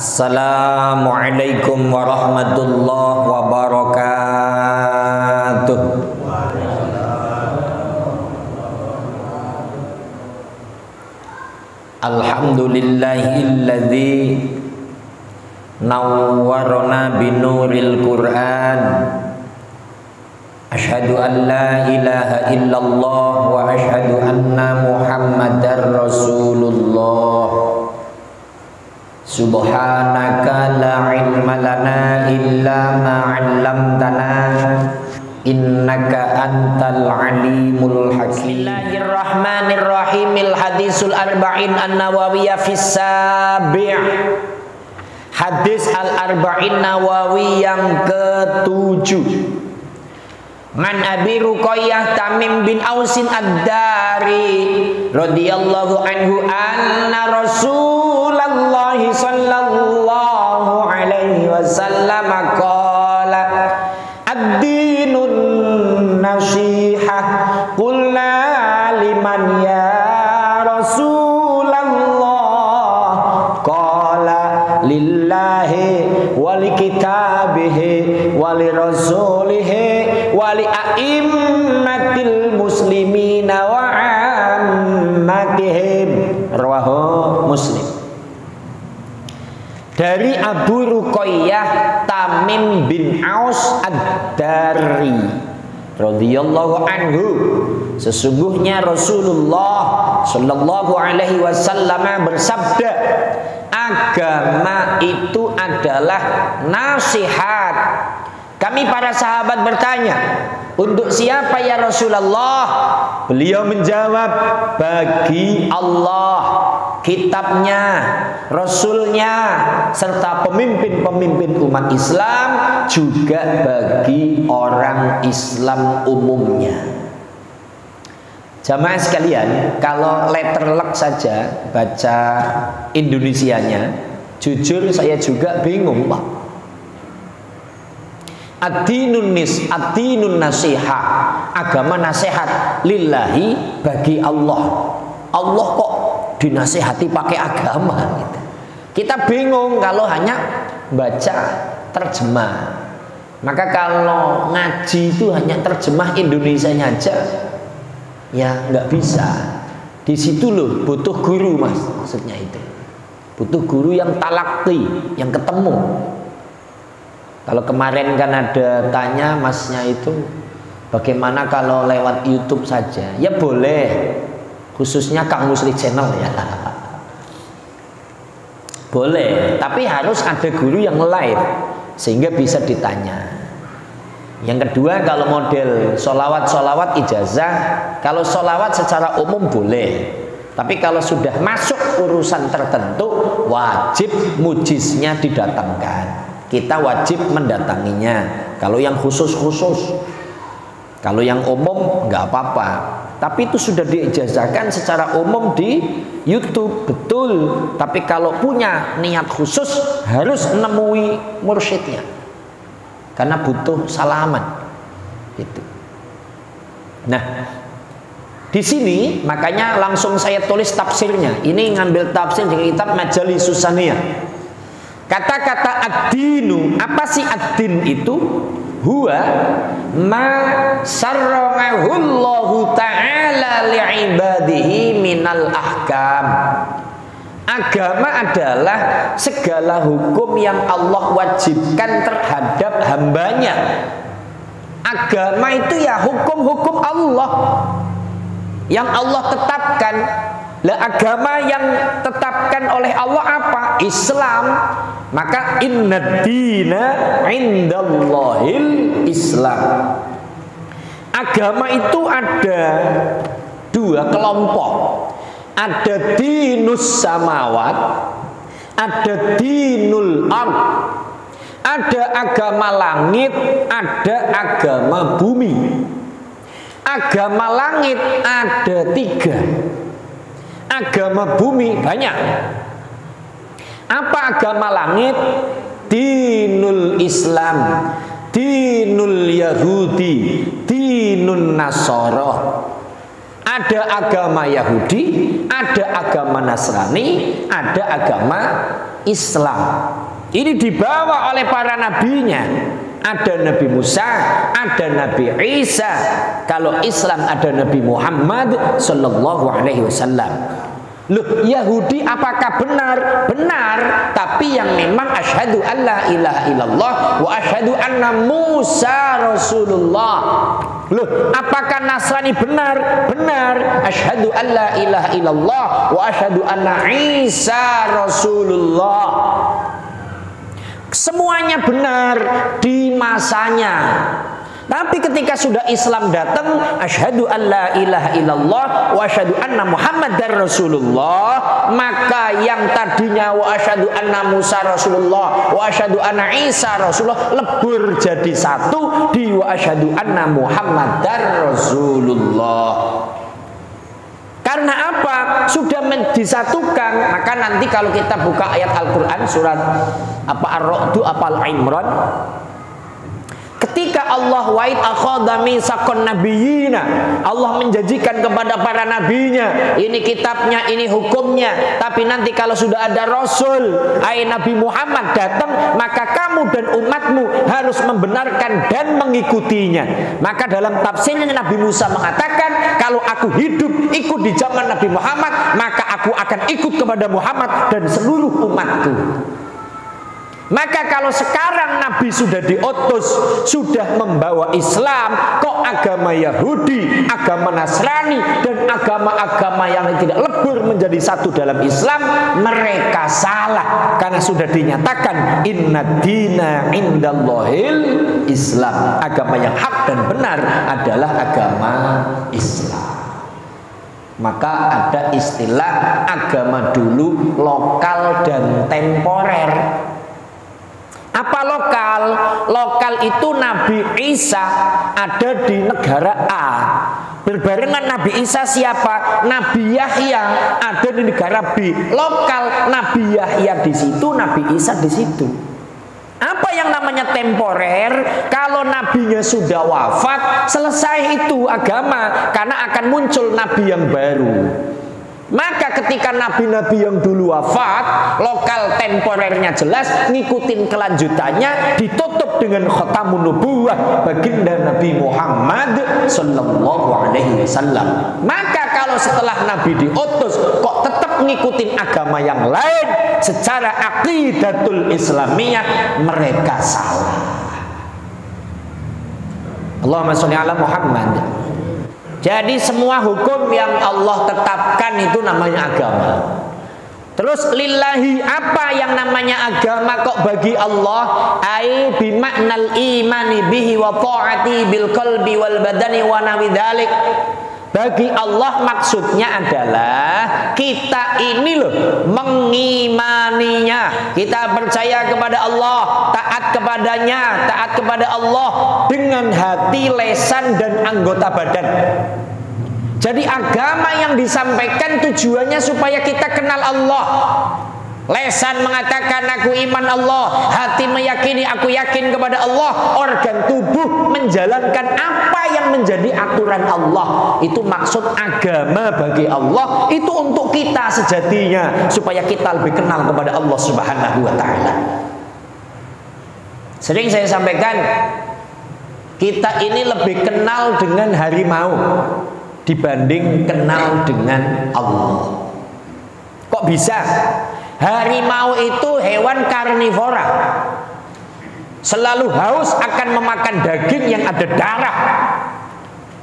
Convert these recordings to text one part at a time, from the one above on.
Assalamualaikum warahmatullahi wabarakatuh. Alhamdulillahilladzi nawwarna binuril Qur'an. Asyhadu an la ilaha illallah wa asyhadu anna Muhammadar Rasulullah. Subhanaka la ilma lana illa ma 'allamtana innaka antal alimul hakim. Bismillahirrahmanirrahim. Hadisul arba'in an-nawawiyah fis sabi'. Hadis al-arba'in Nawawi yang ke-7. Man Abi Ruqayyah Tamim bin Ausin ad-Dari radhiyallahu anhu anna Rasulullah sallallahu alaihi wasallam qala ad-dinun nasihah qulna liman ya Rasulullah qala lillahi wali kitabihi wali rasulihi wali a'immatil muslimina wa ammatihim. Rawahu Muslim. Dari Abu Ruqayyah Tamim bin Aus ad-Dari radhiyallahu anhu, sesungguhnya Rasulullah sallallahu alaihi wasallam bersabda, agama itu adalah nasihat. Kami para sahabat bertanya, untuk siapa ya Rasulullah? Beliau menjawab, bagi Allah, kitabnya, Rasulnya, serta pemimpin-pemimpin umat Islam, juga bagi orang Islam umumnya. Jamaah sekalian, kalau letter luck saja baca Indonesianya, jujur saya juga bingung, Pak. Ad-dinun nasiha, agama nasihat lillahi, bagi Allah. Allah kok dinasihati pakai agama gitu. Kita bingung kalau hanya baca terjemah. Maka kalau ngaji itu hanya terjemah Indonesianya aja, ya nggak bisa. Di situ loh butuh guru, Mas, maksudnya itu. Butuh guru yang talakti, yang ketemu. Kalau kemarin kan ada tanya masnya itu, bagaimana kalau lewat YouTube saja? Ya boleh, khususnya Kang Musli Channel ya. Boleh, tapi harus ada guru yang live sehingga bisa ditanya. Yang kedua, kalau model solawat ijazah, kalau solawat secara umum boleh. Tapi kalau sudah masuk urusan tertentu, wajib mujiznya didatangkan. Kita wajib mendatanginya. Kalau yang khusus-khusus, kalau yang umum nggak apa-apa. Tapi itu sudah diijazahkan secara umum di YouTube, betul. Tapi kalau punya niat khusus harus menemui mursyidnya, karena butuh salaman. Itu. Nah, di sini makanya langsung saya tulis tafsirnya. Ini ngambil tafsir dari kitab Majalisus Saniyah. Kata-kata ad-dinu, apa sih ad-din itu? Huwa ma sarra'ahullahu ta'ala li'ibadihi minal ahkam. Agama adalah segala hukum yang Allah wajibkan terhadap hambanya. Agama itu ya hukum-hukum Allah yang Allah tetapkan. Lah agama yang tetapkan oleh Allah apa? Islam. Maka inna dina indallahil Islam. Agama itu ada dua kelompok. Ada dinus samawat, ada dinul ard. Ada agama langit, ada agama bumi. Agama langit ada 3. Agama bumi banyak. Apa agama langit? Dinul Islam, dinul Yahudi, dinun Nasara. Ada agama Yahudi, ada agama Nasrani, ada agama Islam. Ini dibawa oleh para nabinya. Ada Nabi Musa, ada Nabi Isa. Kalau Islam ada Nabi Muhammad sallallahu alaihi wasallam. Loh, Yahudi apakah benar? Benar, tapi yang memang asyhadu alla ilaha illallah wa asyhadu anna Musa Rasulullah. Loh, apakah Nasrani benar? Benar, asyhadu alla ilaha illallah wa asyhadu anna Isa Rasulullah. Semuanya benar di masanya. Tapi ketika sudah Islam datang, asyhadu alla ilaha illallah wa asyhadu anna Muhammadar Rasulullah, maka yang tadinya wa asyhadu anna Musa Rasulullah wa asyhadu anna Isa Rasulullah lebur jadi satu di wa asyhadu anna Muhammadar Rasulullah. Karena apa? Sudah disatukan. Maka nanti kalau kita buka ayat Al-Qur'an surat Ar-Ra'd Al-Imran, ketika Allah wa'id akhadha mitsaqan nabiyina, Allah menjanjikan kepada para nabinya, ini kitabnya, ini hukumnya. Tapi nanti kalau sudah ada Rasul, Nabi Muhammad datang, maka kamu dan umatmu harus membenarkan dan mengikutinya. Maka dalam tafsirnya Nabi Musa mengatakan, kalau aku hidup ikut di zaman Nabi Muhammad, maka aku akan ikut kepada Muhammad dan seluruh umatku. Maka kalau sekarang Nabi sudah diutus, sudah membawa Islam, kok agama Yahudi, agama Nasrani, dan agama-agama yang tidak lebur menjadi satu dalam Islam, mereka salah. Karena sudah dinyatakan inna dina indallahil Islam. Agama yang hak dan benar adalah agama Islam. Maka ada istilah agama dulu lokal dan temporer. Apa lokal? Lokal itu Nabi Isa ada di negara A. Berbarengan Nabi Isa siapa? Nabi Yahya ada di negara B. Lokal, Nabi Yahya di situ, Nabi Isa di situ. Apa yang namanya temporer? Kalau nabinya sudah wafat, selesai itu agama, karena akan muncul nabi yang baru. Maka ketika nabi-nabi yang dulu wafat, lokal temporernya jelas, ngikutin kelanjutannya, ditutup dengan khatamun nubuwah baginda Nabi Muhammad sallallahu alaihi wasallam. Maka kalau setelah nabi diutus kok tetap ngikutin agama yang lain secara aqidatul islamiyah, mereka salah. Allahumma sholli ala Muhammad. Jadi semua hukum yang Allah tetapkan itu namanya agama. Terus lillahi, apa yang namanya agama kok bagi Allah? Ai bimaknal imani bihi wa ta'ati bil qalbi wal badani wa nawi dzalik. Bagi Allah maksudnya adalah kita ini loh mengimaninya. Kita percaya kepada Allah, taat kepadanya, taat kepada Allah dengan hati, lesan dan anggota badan. Jadi agama yang disampaikan tujuannya supaya kita kenal Allah. Lesan mengatakan aku iman Allah, hati meyakini aku yakin kepada Allah, organ tubuh menjalankan apa yang menjadi aturan Allah. Itu maksud agama bagi Allah, itu untuk kita sejatinya supaya kita lebih kenal kepada Allah Subhanahu wa taala. Sering saya sampaikan, kita ini lebih kenal dengan harimau dibanding kenal dengan Allah. Kok bisa? Harimau itu hewan karnivora, selalu haus akan memakan daging yang ada darah.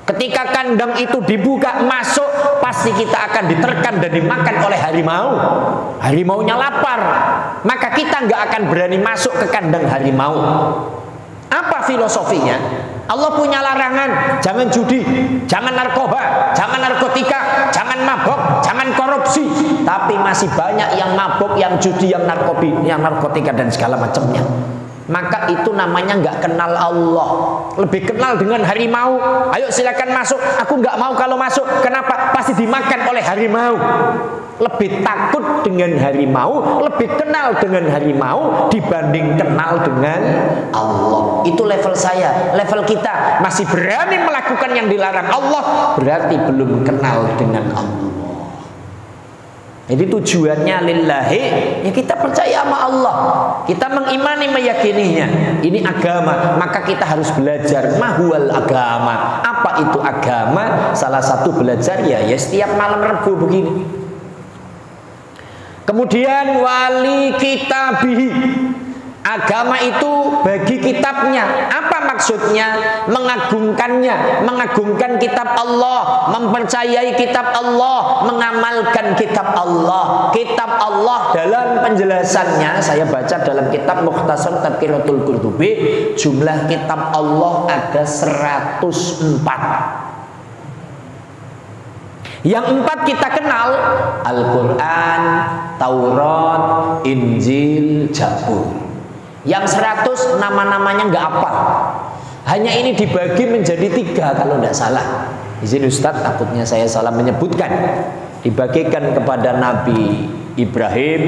Ketika kandang itu dibuka masuk, pasti kita akan diterkam dan dimakan oleh harimau. Harimaunya lapar, maka kita nggak akan berani masuk ke kandang harimau. Apa filosofinya? Allah punya larangan, jangan judi, jangan narkoba, jangan narkotika, jangan mabok, jangan korupsi. Tapi masih banyak yang mabok, yang judi, yang narkotika dan segala macamnya. Maka itu namanya nggak kenal Allah. Lebih kenal dengan harimau. Ayo silakan masuk. Aku nggak mau kalau masuk. Kenapa? Pasti dimakan oleh harimau. Lebih takut dengan harimau, lebih kenal dengan harimau dibanding kenal dengan Allah. Itu level saya, level kita. Masih berani melakukan yang dilarang Allah, berarti belum kenal dengan Allah. Jadi tujuannya lillahi, ya kita percaya sama Allah, kita mengimani, meyakininya. Ini agama, maka kita harus belajar mahwal agama. Apa itu agama? Salah satu belajar ya setiap malam Rebo begini. Kemudian wali kitabihi, agama itu bagi kitabnya. Apa maksudnya? Mengagungkannya, mengagungkan kitab Allah, mempercayai kitab Allah, mengamalkan kitab Allah. Kitab Allah dalam penjelasannya saya baca dalam kitab Mukhtasar Tadhkiratul Qurtubi, jumlah kitab Allah ada 104. Yang 4 kita kenal, Al-Quran, Taurat, Injil, Zabur. Yang 100 nama-namanya nggak hafal. Hanya ini dibagi menjadi 3 kalau tidak salah. Izin Ustadz, takutnya saya salah menyebutkan. Dibagikan kepada Nabi Ibrahim,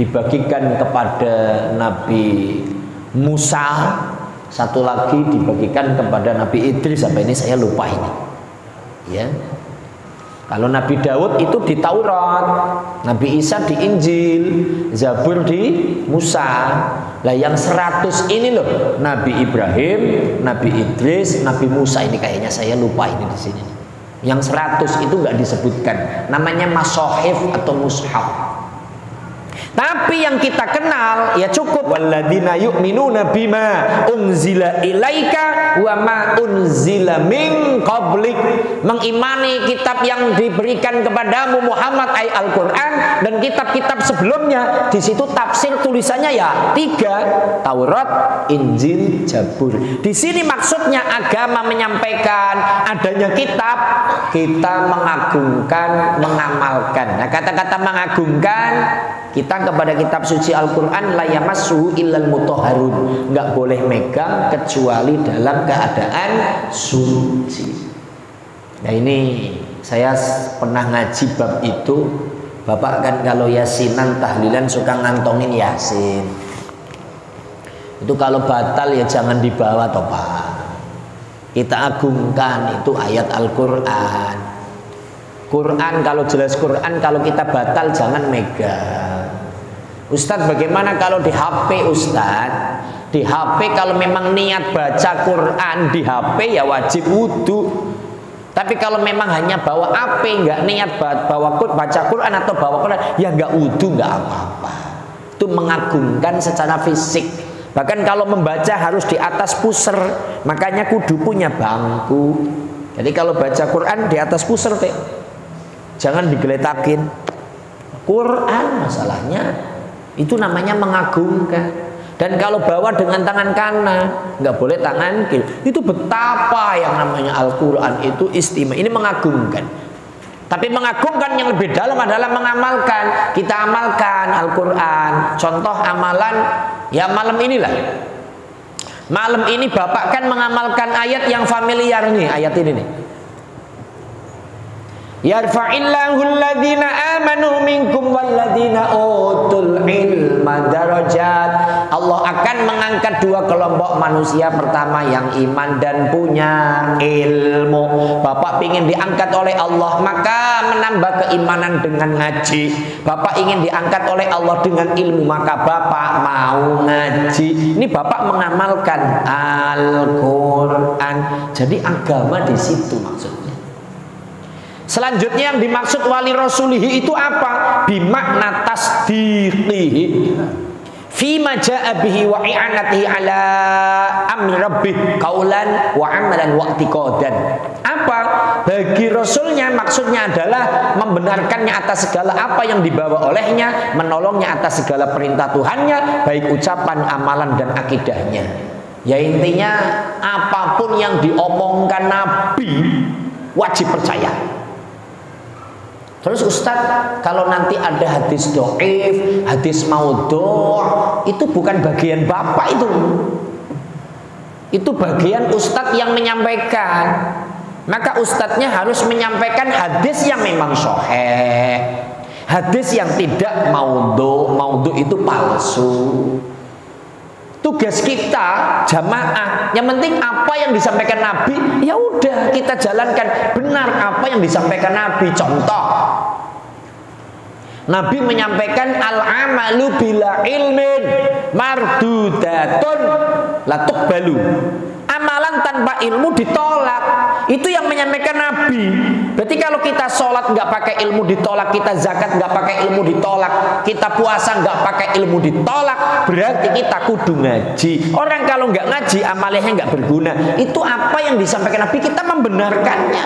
dibagikan kepada Nabi Musa, satu lagi dibagikan kepada Nabi Idris. Sampai ini saya lupa ini. Ya. Kalau Nabi Daud itu di Taurat, Nabi Isa di Injil, Zabur di Musa. Lah yang 100 ini loh, Nabi Ibrahim, Nabi Idris, Nabi Musa, ini kayaknya saya lupa ini di sini. Yang 100 itu nggak disebutkan, namanya masahif atau mushaf. Tapi yang kita kenal ya cukup, walladzina yu'minuna bima unzila ilaika wa ma unzila min qablik, mengimani kitab yang diberikan kepadamu Muhammad ay Al-Qur'an dan kitab-kitab sebelumnya. Di situ tafsir tulisannya ya 3, Taurat, Injil, Zabur. Di sini maksudnya agama menyampaikan adanya kitab, kita mengagungkan, mengamalkan. Nah, kata-kata mengagungkan, kita kepada kitab suci Al-Quran la yamassuhu illal mutahharun, nggak boleh megang kecuali dalam keadaan suci. Nah ini saya pernah ngaji bab itu. Bapak kan kalau yasinan tahlilan suka ngantongin yasin. Itu kalau batal ya jangan dibawa toh Pak. Kita agungkan itu ayat Al-Quran. Quran kalau jelas Quran, kalau kita batal jangan megang. Ustadz bagaimana kalau di HP Ustadz? Di HP kalau memang niat baca Quran di HP ya wajib wudu. Tapi kalau memang hanya bawa HP, nggak niat baca Quran atau bawa Quran, ya nggak wudu, nggak apa-apa. Itu mengagungkan secara fisik. Bahkan kalau membaca harus di atas pusar, makanya kudu punya bangku. Jadi kalau baca Quran di atas pusar, jangan digeletakin. Quran masalahnya itu namanya mengagungkan. Dan kalau bawa dengan tangan kanan, nggak boleh tangan kiri. Itu betapa yang namanya Al-Quran itu istimewa. Ini mengagungkan. Tapi mengagungkan yang lebih dalam adalah mengamalkan. Kita amalkan Al-Quran. Contoh amalan ya malam inilah. Malam ini Bapak kan mengamalkan ayat yang familiar nih, ayat ini nih. Yarfa'illahu alladhina amanu minkum walladhina utul ilma darajat. Allah akan mengangkat 2 kelompok manusia. Pertama yang iman dan punya ilmu. Bapak ingin diangkat oleh Allah, maka menambah keimanan dengan ngaji. Bapak ingin diangkat oleh Allah dengan ilmu, maka Bapak mau ngaji. Ini Bapak mengamalkan Al-Quran. Jadi agama di situ maksudnya. Selanjutnya yang dimaksud wali rasulihi itu apa? Bimakna tasdiqihi fima ja'a bihi wa i'anatihi ala amri rabbih qaulan wa amalan wa i'tiqadan. Apa? Bagi rasulnya maksudnya adalah membenarkannya atas segala apa yang dibawa olehnya, menolongnya atas segala perintah Tuhannya, baik ucapan, amalan dan akidahnya. Ya intinya apapun yang diomongkan Nabi wajib percaya. Terus Ustadz, kalau nanti ada hadis do'if, hadis maudhu', itu bukan bagian Bapak itu. Itu bagian Ustadz yang menyampaikan. Maka Ustadznya harus menyampaikan hadis yang memang sahih, hadis yang tidak maudhu'. Maudhu' itu palsu. Tugas kita jamaah, yang penting apa yang disampaikan Nabi, ya udah kita jalankan benar apa yang disampaikan Nabi. Contoh, Nabi menyampaikan al-amalu bila ilmin mardudatun la tuqbalu. Amalan tanpa ilmu ditolak. Itu yang menyampaikan Nabi. Berarti kalau kita sholat nggak pakai ilmu ditolak, kita zakat nggak pakai ilmu ditolak, kita puasa nggak pakai ilmu ditolak, berarti kita kudu ngaji. Orang kalau nggak ngaji amalnya nggak berguna. Itu apa yang disampaikan Nabi, kita membenarkannya.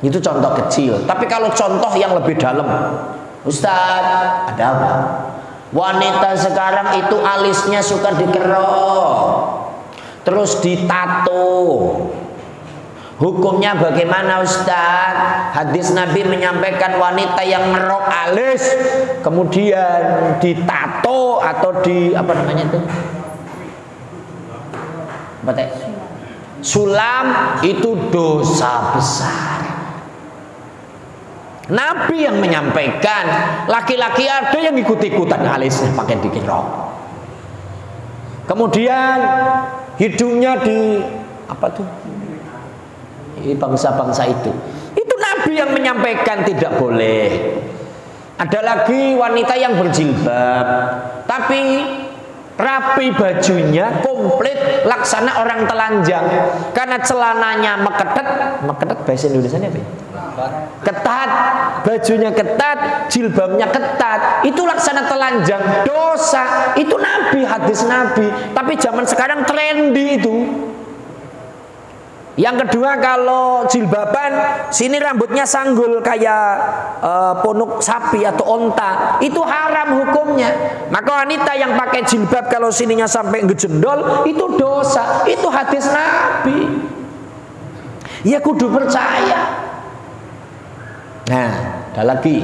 Itu contoh kecil. Tapi kalau contoh yang lebih dalam, Ustadz, ada apa? Wanita sekarang itu alisnya suka dikerok, terus ditato. Hukumnya bagaimana Ustadz? Hadis Nabi menyampaikan wanita yang ngerok alis kemudian ditato atau di apa namanya itu? Apa teh? Sulam, itu dosa besar. Nabi yang menyampaikan, laki-laki ada yang ikut-ikutan alisnya pakai dikerok. Kemudian hidungnya di apa tuh? Bangsa-bangsa itu Nabi yang menyampaikan tidak boleh. Ada lagi wanita yang berjilbab tapi rapi bajunya, komplit laksana orang telanjang karena celananya meketet bahasa Indonesianya apa? Ketat, bajunya ketat, jilbabnya ketat, itu laksana telanjang, dosa. Itu Nabi, hadis Nabi. Tapi zaman sekarang trendy itu. Yang kedua, kalau jilbaban sini rambutnya sanggul kayak punuk sapi atau onta, itu haram hukumnya. Maka wanita yang pakai jilbab kalau sininya sampai ngejendol, itu dosa. Itu hadis Nabi. Ya kudu percaya. Nah, ada lagi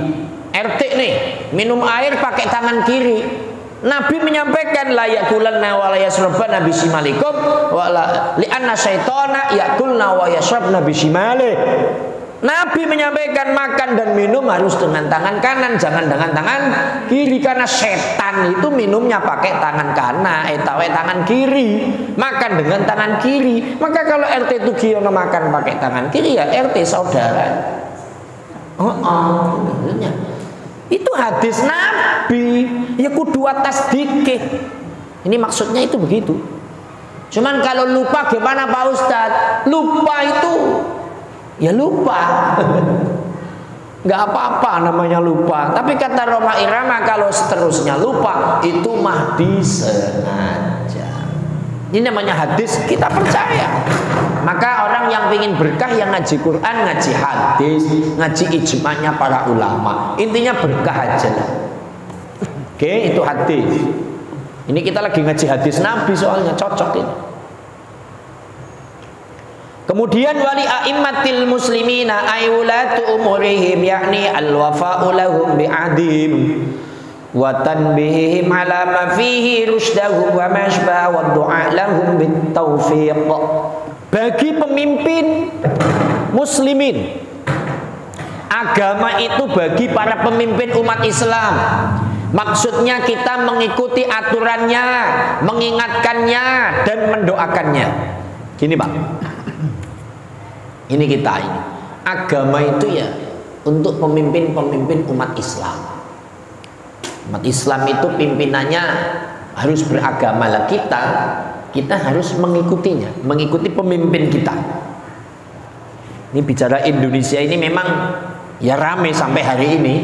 RT nih, minum air pakai tangan kiri. Nabi menyampaikan la yakulanna wa la yashrabna bisimalikum wa la li'anna syaitana yakulna wa yashrabna bisimali. Nabi menyampaikan makan dan minum harus dengan tangan kanan, jangan dengan tangan kiri, karena setan itu minumnya pakai tangan kanan, tangan kiri, makan dengan tangan kiri. Maka kalau RT itu kiono makan pakai tangan kiri, ya RT saudara. Itu hadis Nabi. Ya kudu atas dikit. Ini maksudnya itu begitu. Cuman kalau lupa gimana Pak Ustadz? Lupa itu ya lupa. Nggak apa-apa namanya lupa. Tapi kata Roma Irama, kalau seterusnya lupa itu mah disengaja. Ini namanya hadis, kita percaya. Maka orang yang ingin berkah yang ngaji Quran, ngaji hadis, ngaji ijma'nya para ulama. Intinya berkah aja lah. Oke, itu hadis. Ini kita lagi ngaji hadis Nabi soalnya cocok ini. Kemudian wali a'immatil muslimina ayyulatu umurihim yakni al-wafa'u lahum bi'adim wa tanbihihim ala ma fihi rushdahum wa mashba wa du'a lahum bitaufiq. Bagi pemimpin muslimin, agama itu bagi para pemimpin umat Islam. Maksudnya kita mengikuti aturannya, mengingatkannya dan mendoakannya. Gini Pak, ini kita ini agama itu ya untuk pemimpin-pemimpin umat Islam. Umat Islam itu pimpinannya harus beragama lah, kita harus mengikutinya, mengikuti pemimpin kita. Ini bicara Indonesia ini memang ya rame sampai hari ini.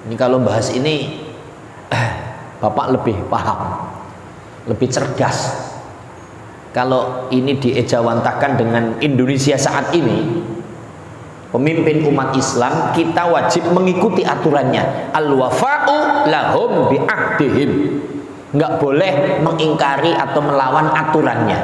Ini kalau bahas ini Bapak lebih paham, lebih cerdas. Kalau ini diejawantahkan dengan Indonesia saat ini, pemimpin umat Islam kita wajib mengikuti aturannya. Al-wafa'u lahum bi'ahdihim. Nggak boleh mengingkari atau melawan aturannya.